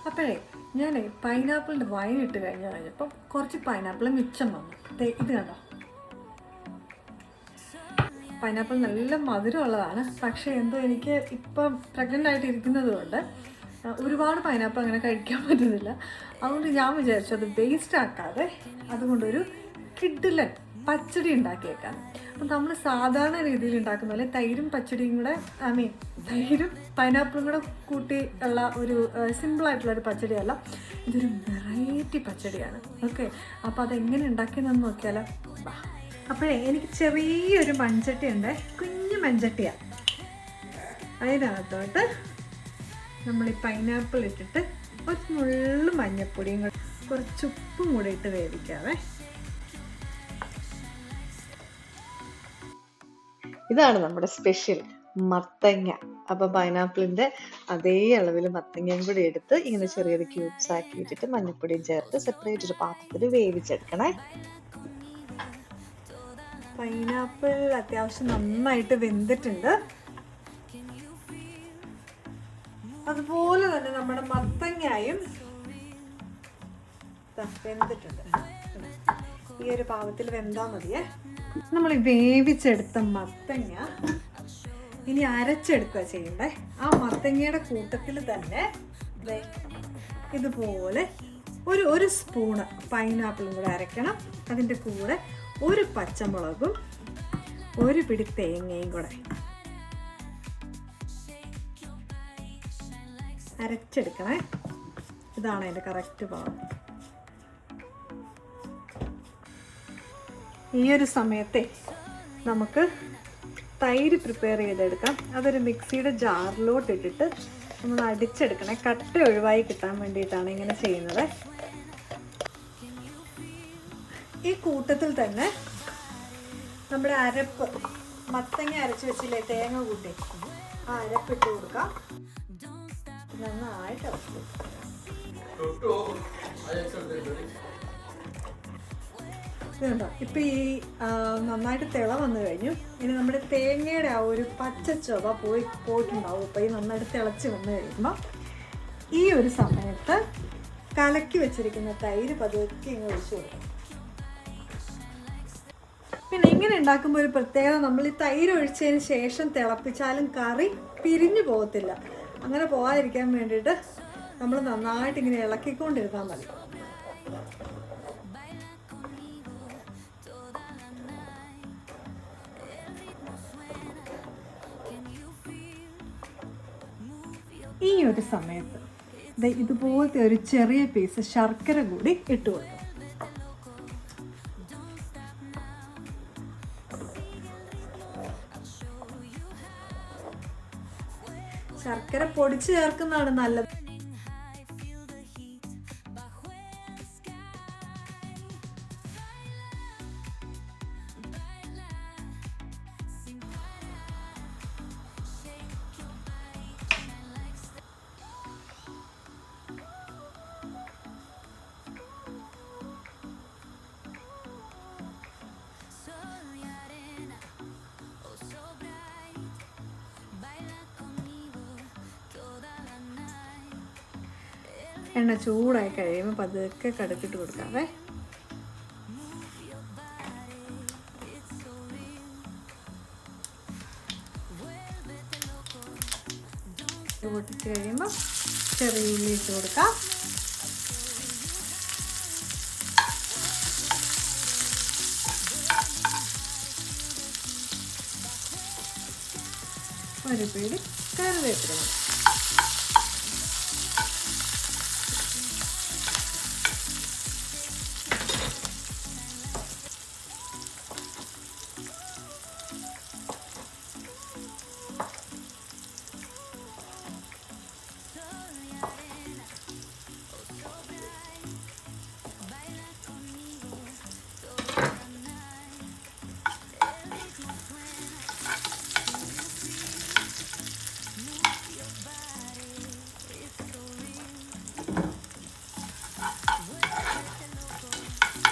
അപ്പോഴേ ഞാൻ പൈനാപ്പിളിൻ്റെ വൈൻ ഇട്ട് കഴിഞ്ഞപ്പോൾ കുറച്ച് പൈനാപ്പിൾ മിച്ചം വന്നു. ഇത് കണ്ടോ, പൈനാപ്പിൾ നല്ല മധുരമുള്ളതാണ്. പക്ഷേ എന്തോ എനിക്ക് ഇപ്പം പ്രഗ്നൻ്റ് ആയിട്ട് ഇരിക്കുന്നത് കൊണ്ട് ഒരുപാട് പൈനാപ്പിൾ അങ്ങനെ കഴിക്കാൻ പറ്റുന്നില്ല. അതുകൊണ്ട് ഞാൻ വിചാരിച്ചു അത് വേസ്റ്റ് ആക്കാതെ അതുകൊണ്ടൊരു കിഡിലൻ പച്ചടി ഉണ്ടാക്കിയേക്കാം. അപ്പം നമ്മൾ സാധാരണ രീതിയിൽ ഉണ്ടാക്കുന്ന പോലെ തൈരും പച്ചടിയും കൂടെ തൈരും പൈനാപ്പിളും കൂടെ കൂട്ടി ഉള്ള ഒരു സിമ്പിളായിട്ടുള്ളൊരു പച്ചടിയല്ല, ഇതൊരു വെറൈറ്റി പച്ചടിയാണ്. ഓക്കെ, അപ്പോൾ അതെങ്ങനെ ഉണ്ടാക്കിയെന്ന് നോക്കിയാലോ. അപ്പോഴേ എനിക്ക് ചെറിയൊരു മൺചട്ടി ഉണ്ട്, കുഞ്ഞു മൺചട്ടിയാണ്. അതിനകത്തോട്ട് നമ്മൾ ഈ പൈനാപ്പിൾ ഇട്ടിട്ട് ഒരു നുള്ളു മഞ്ഞപ്പൊടിയും കൂടെ കുറച്ച് ഉപ്പും കൂടെ ഇട്ട് വേവിക്കാവേ. ഇതാണ് നമ്മുടെ സ്പെഷ്യൽ മത്തങ്ങ. അപ്പം പൈനാപ്പിളിൻ്റെ അതേ അളവിൽ മത്തങ്ങയും കൂടി എടുത്ത് ഇങ്ങനെ ചെറിയൊരു ക്യൂബ്സ് ആക്കി ഇട്ടിട്ട് മഞ്ഞപ്പൊടിയും ചേർത്ത് സെപ്പറേറ്റ് ഒരു പാത്രത്തിൽ വേവിച്ചെടുക്കണേ. പൈനാപ്പിൾ അത്യാവശ്യം നന്നായിട്ട് വെന്തിട്ടുണ്ട്. അതുപോലെ തന്നെ നമ്മുടെ മത്തങ്ങയും വെന്തിട്ടുണ്ട്. ഈ ഒരു പാകത്തിൽ വെന്താൽ മതിയേ. നമ്മൾ വേവിച്ചെടുത്ത മത്തങ്ങ ഇനി അരച്ചെടുക്കുക ചെയ്യണ്ടേ. ആ മത്തങ്ങയുടെ കൂട്ടത്തിൽ തന്നെ ഇതുപോലെ ഒരു സ്പൂണ് പൈനാപ്പിളും കൂടെ അരയ്ക്കണം. അതിൻ്റെ കൂടെ ഒരു പച്ചമുളകും ഒരു പിടി തേങ്ങയും കൂടെ അരച്ചെടുക്കണേ. ഇതാണ് അതിൻ്റെ കറക്റ്റ് ഭാഗം. ഈ ഒരു സമയത്തെ നമുക്ക് തൈര് പ്രിപ്പയർ ചെയ്തെടുക്കാം. അതൊരു മിക്സിയുടെ ജാറിലോട്ട് ഇട്ടിട്ട് നമ്മൾ അടിച്ചെടുക്കണേ. കട്ട ഒഴിവായി കിട്ടാൻ വേണ്ടിയിട്ടാണ് ഇങ്ങനെ ചെയ്യുന്നത്. ഈ കൂട്ടത്തിൽ തന്നെ നമ്മുടെ അരപ്പ്, മത്തങ്ങ അരച്ച് വെച്ചില്ലേ തേങ്ങ കൂട്ടി, ആ അരപ്പിട്ട് കൊടുക്കാം. നന്നായിട്ട് ഇതുണ്ടോ, ഇപ്പം ഈ നന്നായിട്ട് തിള വന്നു കഴിഞ്ഞു. ഇനി നമ്മുടെ തേങ്ങയുടെ ആ ഒരു പച്ച ചുവ പോയിട്ടുണ്ടാവും. അപ്പോൾ ഈ നന്നായിട്ട് തിളച്ച് വന്നു കഴിയുമ്പോൾ ഈ ഒരു സമയത്ത് കലക്കി വെച്ചിരിക്കുന്ന തൈര് പതുക്കെ ഇങ്ങനെ ഒഴിച്ചു കൊടുക്കും. പിന്നെ ഇങ്ങനെ ഉണ്ടാക്കുമ്പോൾ ഒരു പ്രത്യേകത, നമ്മൾ ഈ തൈര് ഒഴിച്ചതിന് ശേഷം തിളപ്പിച്ചാലും കറി പിരിഞ്ഞു പോകത്തില്ല. അങ്ങനെ പോകാതിരിക്കാൻ വേണ്ടിയിട്ട് നമ്മൾ നന്നായിട്ട് ഇങ്ങനെ ഇളക്കിക്കൊണ്ടിരുന്നാൽ മതി. ഈ ഒരു സമയത്ത് ഇതുപോലത്തെ ഒരു ചെറിയ പീസ് ശർക്കര കൂടി ഇട്ട് കൊടുക്കും. ശർക്കര പൊടിച്ച് ചേർക്കുന്നതാണ് നല്ലത്. എണ്ണ ചൂടായി കഴിയുമ്പോൾ പതുക്കെ കടുക്കിട്ട് കൊടുക്കാവേ. പൊട്ടിച്ച് കഴിയുമ്പോൾ ചെറിയ ഉള്ളി ഇട്ട് കൊടുക്കാം. ഒരു പിടി കറിവേപ്പില മതി.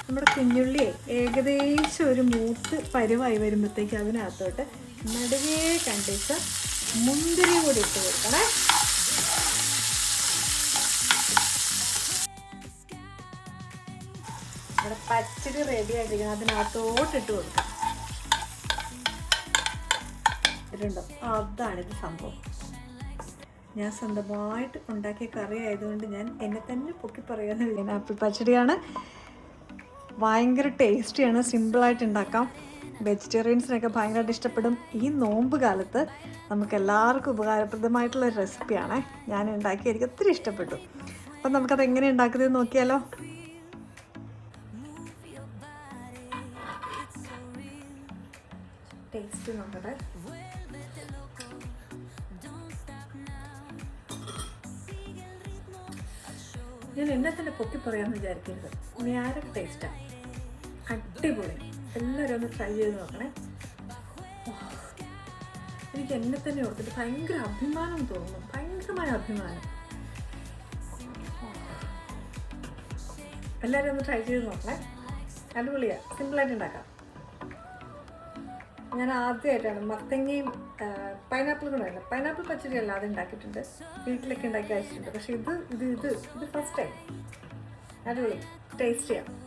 നമ്മുടെ കുഞ്ഞുള്ളി ഏകദേശം ഒരു മൂത്ത് പരുവായി വരുമ്പോഴത്തേക്ക് അതിനകത്തോട്ട് നടുവേ കണ്ടിച്ച് മുന്തിരി കൂടി ഇട്ട് കൊടുക്കണേ. നമ്മുടെ പച്ചടി റെഡി ആയിട്ടിരിക്കണം. അതിനകത്തോട്ടിട്ട് കൊടുക്കാം. ഇതുണ്ടോ? അതാണിത് സംഭവം. ഞാൻ സ്വന്തമായിട്ട് ഉണ്ടാക്കിയ കറി ആയതുകൊണ്ട് ഞാൻ എന്നെ തന്നെ പൊക്കി പറയാമെന്ന് വിചാരിക്കുന്നു. ആപ്പിൾ പച്ചടിയാണ്. ഭയങ്കര ടേസ്റ്റിയാണ്. സിമ്പിളായിട്ട് ഉണ്ടാക്കാം. വെജിറ്റേറിയൻസിനൊക്കെ ഭയങ്കരമായിട്ട് ഇഷ്ടപ്പെടും. ഈ നോമ്പ് കാലത്ത് നമുക്ക് എല്ലാവർക്കും ഉപകാരപ്രദമായിട്ടുള്ളൊരു റെസിപ്പിയാണ്. ഞാൻ ഉണ്ടാക്കി എനിക്ക് ഒത്തിരി ഇഷ്ടപ്പെട്ടു. അപ്പം നമുക്കത് എങ്ങനെ ഉണ്ടാക്കുന്നത് നോക്കിയാലോ? ടേസ്റ്റ് നോക്കട്ടെ. ഞാൻ എന്നെ തന്നെ പൊക്കി പറയാമെന്ന് വിചാരിക്കരുത്. ഞാനൊക്കെ ടേസ്റ്റാണ്. അടിപൊളി. എല്ലാവരും ഒന്ന് ട്രൈ ചെയ്ത് നോക്കണേ. എനിക്ക് എന്നെ തന്നെ ഓർത്തിട്ട് ഭയങ്കര അഭിമാനം തോന്നുന്നു. ഭയങ്കരമായ അഭിമാനം. എല്ലാവരും ഒന്ന് ട്രൈ ചെയ്ത് നോക്കണേ. അടിപൊളിയാണ്. സിമ്പിളായിട്ട് ഉണ്ടാക്കാം. ഞാൻ ആദ്യമായിട്ടാണ് മത്തങ്ങയും പൈനാപ്പിൾ കൂടെ അല്ല, പൈനാപ്പിൾ പച്ചടി അല്ലാതെ ഉണ്ടാക്കിയിട്ടുണ്ട്. വീട്ടിലൊക്കെ ഉണ്ടാക്കി കഴിച്ചിട്ടുണ്ട്. പക്ഷേ ഇത് ഫസ്റ്റ് ടൈം. അടിപൊളി. ടേസ്റ്റ് ചെയ്യാം.